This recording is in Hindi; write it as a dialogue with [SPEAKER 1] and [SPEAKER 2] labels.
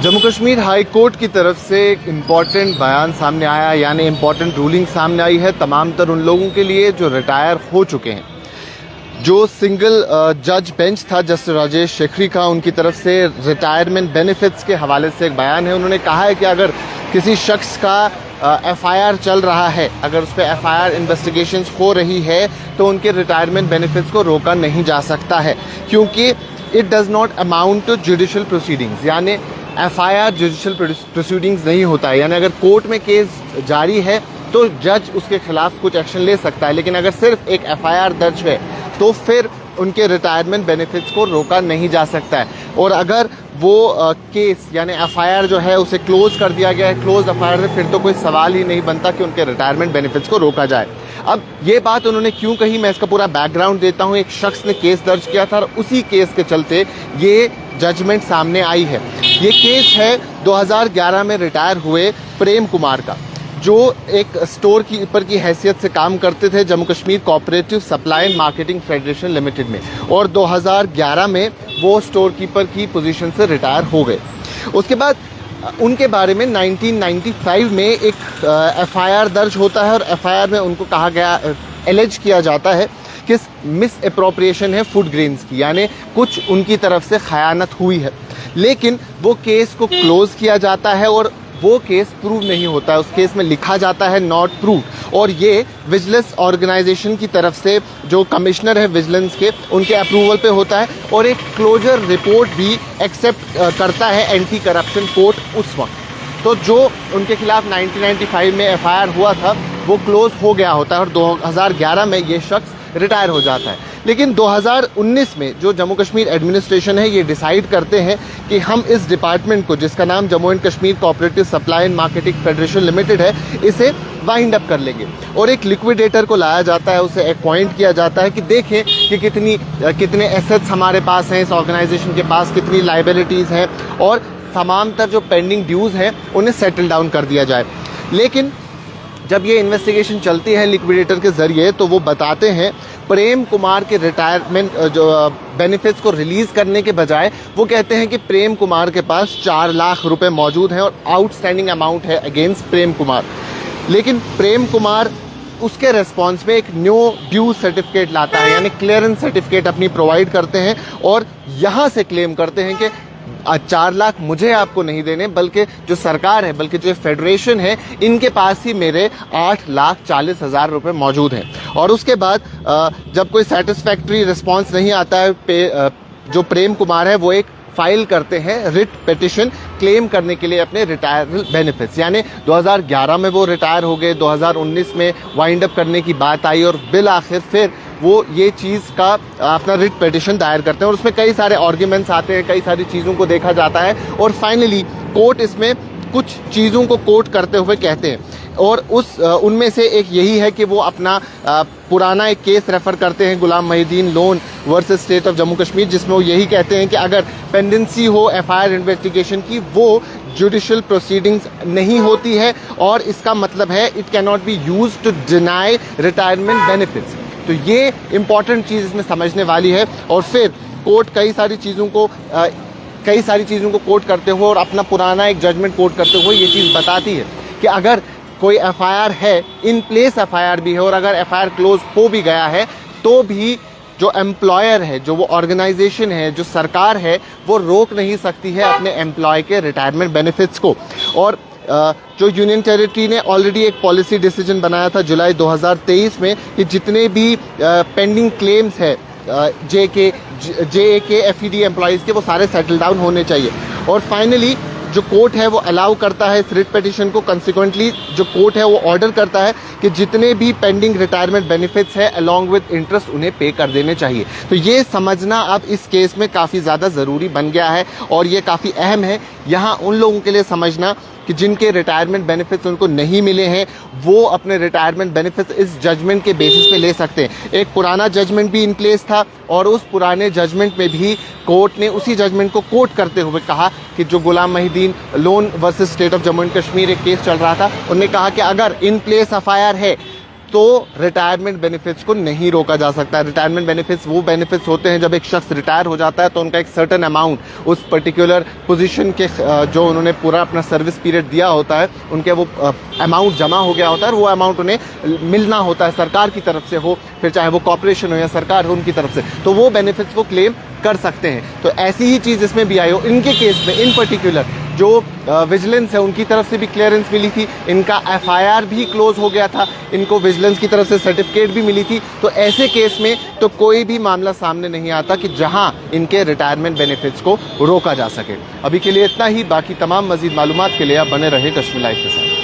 [SPEAKER 1] जम्मू कश्मीर हाई कोर्ट की तरफ से एक इम्पॉर्टेंट बयान सामने आया, यानी इम्पॉर्टेंट रूलिंग सामने आई है तमाम तर उन लोगों के लिए जो रिटायर हो चुके हैं। जो सिंगल जज बेंच था जस्टिस राजेश शेखरी का, उनकी तरफ से रिटायरमेंट बेनिफिट्स के हवाले से एक बयान है। उन्होंने कहा है कि अगर किसी शख्स का एफआईआर चल रहा है, अगर उस पर एफआईआर इन्वेस्टिगेशंस हो रही है, तो उनके रिटायरमेंट बेनिफिट्स को रोका नहीं जा सकता है, क्योंकि it does not amount to judicial proceedings. यानी एफआईआर जुडिशल प्रोसीडिंग्स नहीं होता है, यानी अगर कोर्ट में केस जारी है तो जज उसके खिलाफ कुछ एक्शन ले सकता है, लेकिन अगर सिर्फ एक एफआईआर दर्ज है तो फिर उनके रिटायरमेंट बेनिफिट्स को रोका नहीं जा सकता है। और अगर वो केस यानी एफआईआर जो है उसे क्लोज कर दिया गया है, क्लोज एफआईआर है, फिर तो कोई सवाल ही नहीं बनता कि उनके रिटायरमेंट बेनिफिट्स को रोका जाए। अब ये बात उन्होंने क्यों कही, मैं इसका पूरा बैकग्राउंड देता हूँ। एक शख्स ने केस दर्ज किया था और उसी केस के चलते ये जजमेंट सामने आई है। ये केस है 2011 में रिटायर हुए प्रेम कुमार का, जो एक स्टोर कीपर की हैसियत से काम करते थे Jammu Kashmir cooperative supply and marketing federation limited में, और 2011 में वो स्टोर कीपर की पोजीशन से रिटायर हो गए। उसके बाद उनके बारे में 1995 में एक एफआईआर दर्ज होता है और एफआईआर में उनको कहा गया, एलिज किया जाता है कि मिस अप्रोप्रिएशन है फूड ग्रेन्स की, यानी कुछ उनकी तरफ से खयानत हुई है। लेकिन वो केस को क्लोज किया जाता है और वो केस प्रूव नहीं होता है, उस केस में लिखा जाता है नॉट प्रूव, और ये विजिलेंस ऑर्गेनाइजेशन की तरफ से जो कमिश्नर है विजिलेंस के, उनके अप्रूवल पे होता है, और एक क्लोजर रिपोर्ट भी एक्सेप्ट करता है एंटी करप्शन कोर्ट उस वक्त। तो जो उनके खिलाफ 1995 में एफआईआर हुआ था वो क्लोज हो गया होता है और 2011 में ये शख्स रिटायर हो जाता है। लेकिन 2019 में जो जम्मू कश्मीर एडमिनिस्ट्रेशन है ये डिसाइड करते हैं कि हम इस डिपार्टमेंट को, जिसका नाम Jammu and Kashmir cooperative supply and marketing federation limited है, इसे वाइंड अप कर लेंगे, और एक लिक्विडेटर को लाया जाता है, उसे अपॉइंट किया जाता है कि देखें कि कितने एसेट्स हमारे पास हैं, इस ऑर्गेनाइजेशन के पास कितनी लाइबिलिटीज़ हैं, और तमाम तर जो पेंडिंग ड्यूज़ हैं उन्हें सेटल डाउन कर दिया जाए। लेकिन जब ये इन्वेस्टिगेशन चलती है लिक्विडेटर के ज़रिए, तो वो बताते हैं प्रेम कुमार के रिटायरमेंट जो बेनिफिट्स को रिलीज़ करने के बजाय वो कहते हैं कि प्रेम कुमार के पास 4 लाख रुपए मौजूद हैं और आउटस्टैंडिंग अमाउंट है अगेंस्ट प्रेम कुमार। लेकिन प्रेम कुमार उसके रेस्पॉन्स में एक न्यू ड्यू सर्टिफिकेट लाता है, यानी क्लियरेंस सर्टिफिकेट अपनी प्रोवाइड करते हैं, और यहाँ से क्लेम करते हैं कि 4 लाख मुझे आपको नहीं देने, बल्कि जो सरकार है, बल्कि जो फेडरेशन है, इनके पास ही मेरे 8,40,000 रुपये मौजूद हैं। और उसके बाद जब कोई सेटिस्फैक्ट्री रिस्पांस नहीं आता है, जो प्रेम कुमार है वो एक फाइल करते हैं रिट पिटिशन क्लेम करने के लिए अपने रिटायरमेंट बेनिफिट्स। यानी 2011 में वो रिटायर हो गए, 2019 में वाइंड अप करने की बात आई, और बिल आखिर फिर वो ये चीज़ का अपना रिट पिटिशन दायर करते हैं, और उसमें कई सारे आर्ग्यूमेंट्स आते हैं, कई सारी चीज़ों को देखा जाता है, और फाइनली कोर्ट इसमें कुछ चीज़ों को कोट करते हुए कहते हैं, और उनमें से एक यही है कि वो अपना पुराना एक केस रेफ़र करते हैं, Ghulam Mohiuddin Lone versus state of Jammu Kashmir, जिसमें वो यही कहते हैं कि अगर पेंडेंसी हो एफआईआर इन्वेस्टिगेशन की, वो जुडिशल प्रोसीडिंग्स नहीं होती है, और इसका मतलब है it can not be used to deny retirement benefits. तो ये इंपॉर्टेंट चीज़ इसमें समझने वाली है। और फिर कोर्ट कई सारी चीज़ों को कोट करते हुए और अपना पुराना एक जजमेंट कोट करते हुए ये चीज़ बताती है कि अगर कोई एफआईआर है, इन प्लेस एफआईआर भी है, और अगर एफआईआर क्लोज हो भी गया है, तो भी जो एम्प्लॉयर है, जो वो ऑर्गेनाइजेशन है, जो सरकार है, वो रोक नहीं सकती है अपने एम्प्लॉय के रिटायरमेंट बेनिफिट्स को। और जो यूनियन टेरिटरी ने ऑलरेडी एक पॉलिसी डिसीजन बनाया था जुलाई 2023 में कि जितने भी पेंडिंग क्लेम्स है JAK FED एम्प्लॉयज़ के, वो सारे सेटल डाउन होने चाहिए। और फाइनली जो कोर्ट है वो अलाउ करता है इस रिट पिटिशन को, कंसिक्वेंटली जो कोर्ट है वो ऑर्डर करता है कि जितने भी पेंडिंग रिटायरमेंट बेनिफिट्स है अलॉन्ग विद इंटरेस्ट उन्हें पे कर देने चाहिए। तो ये समझना अब इस केस में काफ़ी ज़्यादा ज़रूरी बन गया है, और ये काफ़ी अहम है यहाँ उन लोगों के लिए समझना कि जिनके रिटायरमेंट बेनिफिट्स उनको नहीं मिले हैं, वो अपने रिटायरमेंट बेनिफिट्स इस जजमेंट के बेसिस पे ले सकते हैं। एक पुराना जजमेंट भी इन प्लेस था, और उस पुराने जजमेंट में भी कोर्ट ने उसी जजमेंट को कोट करते हुए कहा कि जो Ghulam Mohiuddin Lone versus state of Jammu and Kashmir एक केस चल रहा था, उन्होंने कहा कि अगर इन प्लेस एफआईआर है तो रिटायरमेंट बेनिफिट्स को नहीं रोका जा सकता। रिटायरमेंट बेनिफिट्स वो बेनिफिट्स होते हैं जब एक शख्स रिटायर हो जाता है तो उनका एक सर्टेन अमाउंट उस पर्टिकुलर पोजीशन के जो उन्होंने पूरा अपना सर्विस पीरियड दिया होता है उनके वो अमाउंट जमा हो गया होता है और वो अमाउंट उन्हें मिलना होता है, सरकार की तरफ से हो, फिर चाहे वो कॉर्पोरेशन हो या सरकार हो उनकी तरफ से, तो वो बेनिफिट्स वो क्लेम कर सकते हैं। तो ऐसी ही चीज़ इसमें भी आई हो। इनके केस में इन पर्टिकुलर जो विजिलेंस है उनकी तरफ से भी क्लियरेंस मिली थी, इनका एफआईआर भी क्लोज हो गया था, इनको विजिलेंस की तरफ से सर्टिफिकेट भी मिली थी। तो ऐसे केस में तो कोई भी मामला सामने नहीं आता कि जहां इनके रिटायरमेंट बेनिफिट्स को रोका जा सके। अभी के लिए इतना ही। बाकी तमाम मजीद मालूमात के लिए आप बने रहे कश्मीर लाइव के साथ।